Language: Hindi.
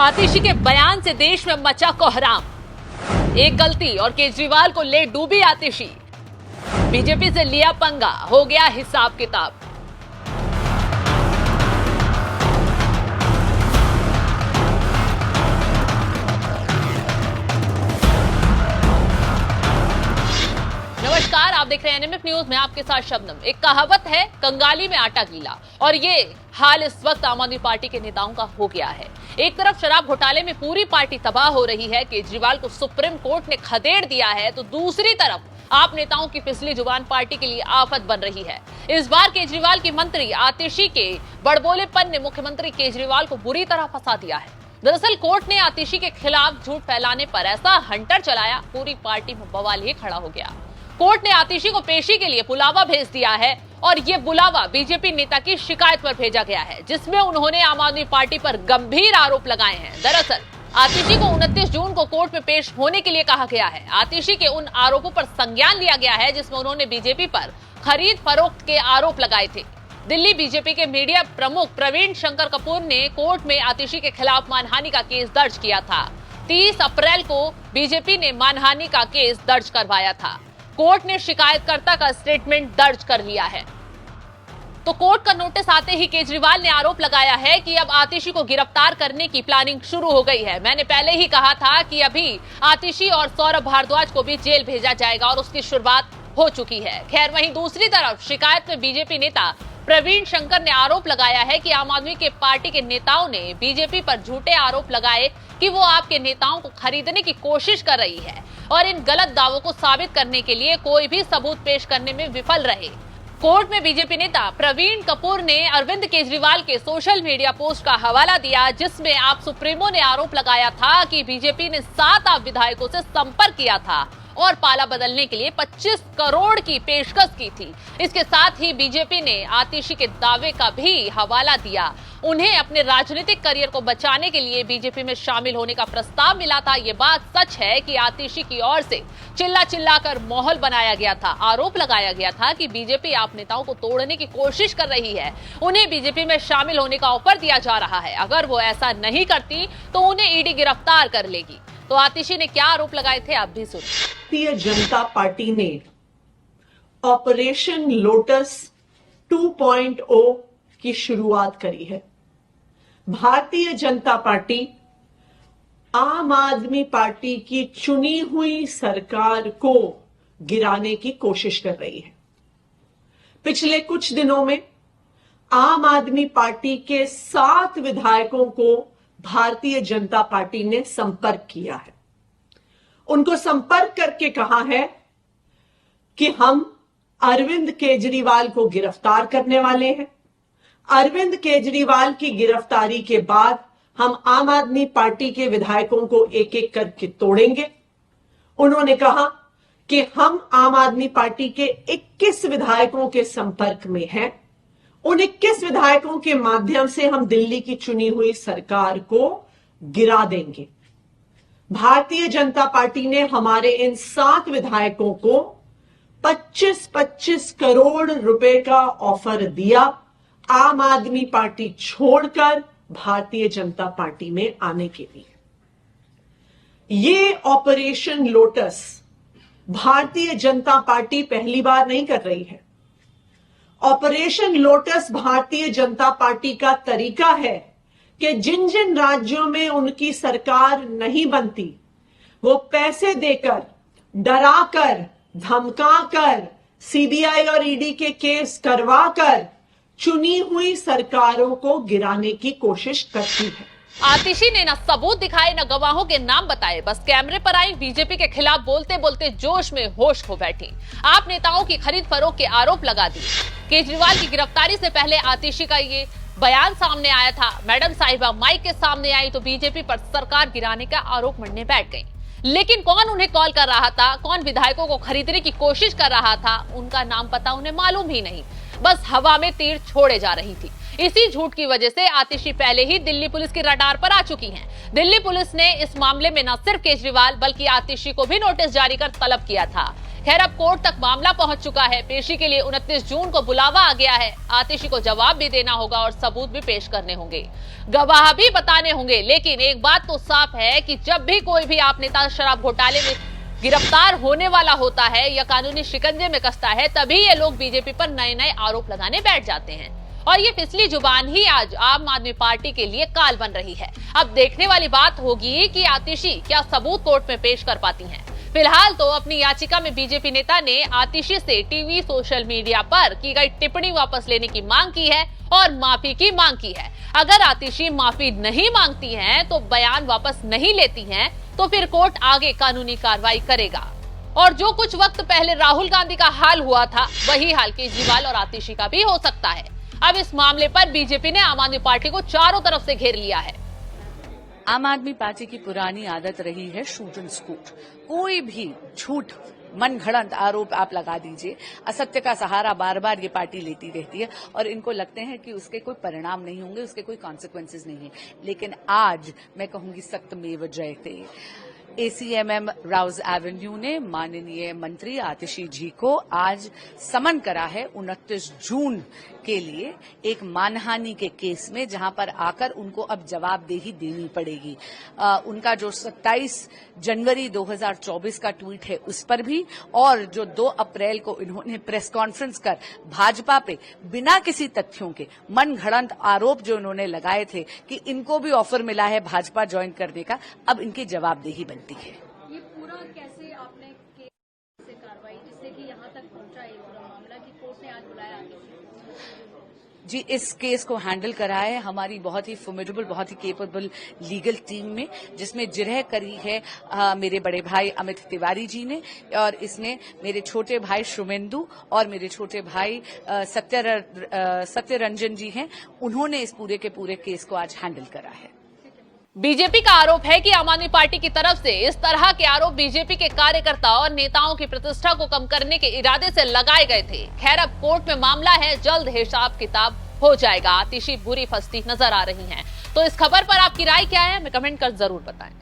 आतिशी के बयान से देश में मचा कोहराम। एक गलती और केजरीवाल को ले डूबी आतिशी। बीजेपी से लिया पंगा, हो गया हिसाब किताब। नमस्कार, आप देख रहे हैं एनएमएफ न्यूज में आपके साथ शबनम। एक कहावत है, कंगाली में आटा गीला, और ये हाल इस वक्त आम आदमी पार्टी के नेताओं का हो गया है। एक तरफ शराब घोटाले में पूरी पार्टी तबाह हो रही है, केजरीवाल को सुप्रीम कोर्ट ने खदेड़ दिया है, तो दूसरी तरफ आप नेताओं की फिसली जुबान पार्टी के लिए आफत बन रही है। इस बार केजरीवाल की मंत्री आतिशी के बड़बोलेपन ने मुख्यमंत्री केजरीवाल को बुरी तरह फंसा दिया है। दरअसल कोर्ट ने आतिशी के खिलाफ झूठ फैलाने पर ऐसा हंटर चलाया, पूरी पार्टी में बवाल ही खड़ा हो गया। कोर्ट ने आतिशी को पेशी के लिए बुलावा भेज दिया है, और ये बुलावा बीजेपी नेता की शिकायत पर भेजा गया है, जिसमें उन्होंने आम आदमी पार्टी पर गंभीर आरोप लगाए हैं। दरअसल आतिशी को 29 जून को कोर्ट में पेश होने के लिए कहा गया है। आतिशी के उन आरोपों पर संज्ञान लिया गया है जिसमें उन्होंने बीजेपी पर खरीद फरोख्त के आरोप लगाए थे। दिल्ली बीजेपी के मीडिया प्रमुख प्रवीण शंकर कपूर ने कोर्ट में आतिशी के खिलाफ मानहानि का केस दर्ज किया था। 30 अप्रैल को बीजेपी ने मानहानि का केस दर्ज करवाया था। कोर्ट ने शिकायतकर्ता का स्टेटमेंट दर्ज कर लिया है। तो कोर्ट का नोटिस आते ही केजरीवाल ने आरोप लगाया है कि अब आतिशी को गिरफ्तार करने की प्लानिंग शुरू हो गई है। मैंने पहले ही कहा था कि अभी आतिशी और सौरभ भारद्वाज को भी जेल भेजा जाएगा, और उसकी शुरुआत हो चुकी है। खैर, वहीं दूसरी तरफ शिकायत में बीजेपी नेता प्रवीण शंकर ने आरोप लगाया है कि आम आदमी के पार्टी के नेताओं ने बीजेपी पर झूठे आरोप लगाए कि वो आपके नेताओं को खरीदने की कोशिश कर रही है, और इन गलत दावों को साबित करने के लिए कोई भी सबूत पेश करने में विफल रहे। कोर्ट में बीजेपी नेता प्रवीण कपूर ने अरविंद केजरीवाल के सोशल मीडिया पोस्ट का हवाला दिया, जिसमें आप सुप्रीमो ने आरोप लगाया था कि बीजेपी ने 7 आप विधायकों से संपर्क किया था और पाला बदलने के लिए 25 करोड़ की पेशकश की थी। इसके साथ ही बीजेपी ने आतिशी के दावे का भी हवाला दिया। उन्हें अपने राजनीतिक करियर को बचाने के लिए बीजेपी में शामिल होने का प्रस्ताव मिला था। ये बात सच है कि आतिशी की ओर से चिल्ला चिल्लाकर माहौल बनाया गया था। आरोप लगाया गया था कि बीजेपी आप नेताओं को तोड़ने की कोशिश कर रही है, उन्हें बीजेपी में शामिल होने का ऑफर दिया जा रहा है। अगर वो ऐसा नहीं करती तो उन्हें ईडी गिरफ्तार कर लेगी। तो आतिशी ने क्या आरोप लगाए थे, आप भी सुनिए। भारतीय जनता पार्टी ने ऑपरेशन लोटस 2.0 की शुरुआत करी है। भारतीय जनता पार्टी आम आदमी पार्टी की चुनी हुई सरकार को गिराने की कोशिश कर रही है। पिछले कुछ दिनों में आम आदमी पार्टी के 7 विधायकों को भारतीय जनता पार्टी ने संपर्क किया है। उनको संपर्क करके कहा है कि हम अरविंद केजरीवाल को गिरफ्तार करने वाले हैं। अरविंद केजरीवाल की गिरफ्तारी के बाद हम आम आदमी पार्टी के विधायकों को एक एक करके तोड़ेंगे। उन्होंने कहा कि हम आम आदमी पार्टी के 21 विधायकों के संपर्क में हैं। उन 21 विधायकों के माध्यम से हम दिल्ली की चुनी हुई सरकार को गिरा देंगे। भारतीय जनता पार्टी ने हमारे इन 7 विधायकों को 25-25 करोड़ रुपए का ऑफर दिया आम आदमी पार्टी छोड़कर भारतीय जनता पार्टी में आने के लिए। ये operation lotus Bharatiya Janata party पहली बार नहीं कर रही है। Operation lotus Bharatiya Janata party का तरीका है कि जिन जिन राज्यों में उनकी सरकार नहीं बनती, वो पैसे देकर, डराकर, धमकाकर, सीबीआई और ईडी के केस करवाकर चुनी हुई सरकारों को गिराने की कोशिश करती है। आतिशी ने न सबूत दिखाए, न गवाहों के नाम बताए, बस कैमरे पर आई, बीजेपी के खिलाफ बोलते बोलते जोश में होश खो बैठी। आप नेताओं की खरीद फरोख्त के आरोप लगा दिए। केजरीवाल की गिरफ्तारी से पहले आतिशी का ये बयान सामने आया था। मैडम साहिबा माइक के सामने आई तो बीजेपी पर सरकार गिराने का आरोप मढ़ने बैठ गई। लेकिन कौन उन्हें कॉल कर रहा था, कौन विधायकों को खरीदने की कोशिश कर रहा था, उनका नाम पता उन्हें मालूम ही नहीं। बस हवा में तीर छोड़े जा रही थी। इसी झूठ की वजह से आतिशी पहले ही दिल्ली पुलिस की रडार पर आ चुकी हैं। दिल्ली पुलिस ने इस मामले में न सिर्फ केजरीवाल बल्कि आतिशी को भी नोटिस जारी कर तलब किया था। खैर अब कोर्ट तक मामला पहुंच चुका है। पेशी के लिए 29 जून को बुलावा आ गया है। आतिशी को जवाब भी देना होगा और सबूत भी पेश करने होंगे, गवाह भी बताने होंगे। लेकिन एक बात तो साफ है कि जब भी कोई भी आप नेता शराब घोटाले में गिरफ्तार होने वाला होता है या कानूनी शिकंजे में कसता है, तभी ये लोग बीजेपी पर नए नए आरोप लगाने बैठ जाते हैं। और ये फिसली जुबान ही आज आम आदमी पार्टी के लिए काल बन रही है। अब देखने वाली बात होगी कि आतिशी क्या सबूत कोर्ट में पेश कर पाती हैं। फिलहाल तो अपनी याचिका में बीजेपी नेता ने आतिशी से टीवी सोशल मीडिया पर की गई टिप्पणी वापस लेने की मांग की है और माफी की मांग की है। अगर आतिशी माफी नहीं मांगती हैं, तो बयान वापस नहीं लेती हैं, तो फिर कोर्ट आगे कानूनी कार्रवाई करेगा। और जो कुछ वक्त पहले राहुल गांधी का हाल हुआ था, वही हाल केजरीवाल और आतिशी का भी हो सकता है। अब इस मामले पर बीजेपी ने आम आदमी पार्टी को चारों तरफ से घेर लिया है। आम आदमी पार्टी की पुरानी आदत रही है शूट एंड स्कूट। कोई भी झूठ मनगढ़ंत आरोप आप लगा दीजिए, असत्य का सहारा बार बार ये पार्टी लेती रहती है और इनको लगते हैं कि उसके कोई परिणाम नहीं होंगे, उसके कोई कॉन्सिक्वेंसेज नहीं है। लेकिन आज मैं कहूंगी सख्त मेव जयते। एसीएमएम राउज एवेन्यू ने माननीय मंत्री आतिशी जी को आज समन करा है 29 जून के लिए एक मानहानि के केस में, जहां पर आकर उनको अब जवाबदेही देनी पड़ेगी। उनका जो 27 जनवरी 2024 का ट्वीट है उस पर भी, और जो 2 अप्रैल को इन्होंने प्रेस कॉन्फ्रेंस कर भाजपा पे बिना किसी तथ्यों के मनगढ़ंत आरोप जो उन्होंने लगाए थे कि इनको भी ऑफर मिला है भाजपा ज्वाइन करने का, अब इनकी जवाबदेही बनती है। ये पूरा कैसे आपने केस से कार्रवाई जिससे कि यहाँ तक पहुंचा ये पूरा मामला कि कोर्ट ने आज बुलाया जी, इस केस को हैंडल करा है हमारी बहुत ही फॉर्मिडेबल, बहुत ही केपेबल लीगल टीम में, जिसमें जिरह करी है मेरे बड़े भाई अमित तिवारी जी ने, और इसमें मेरे छोटे भाई शुमेंदु और मेरे छोटे भाई सत्यरंजन जी हैं। उन्होंने इस पूरे के पूरे केस को आज हैंडल करा है। बीजेपी का आरोप है कि आम आदमी पार्टी की तरफ से इस तरह के आरोप बीजेपी के कार्यकर्ता और नेताओं की प्रतिष्ठा को कम करने के इरादे से लगाए गए थे। खैर अब कोर्ट में मामला है, जल्द हिसाब किताब हो जाएगा। आतिशी बुरी फंसती नजर आ रही हैं। तो इस खबर पर आपकी राय क्या है, हमें कमेंट कर जरूर बताएं।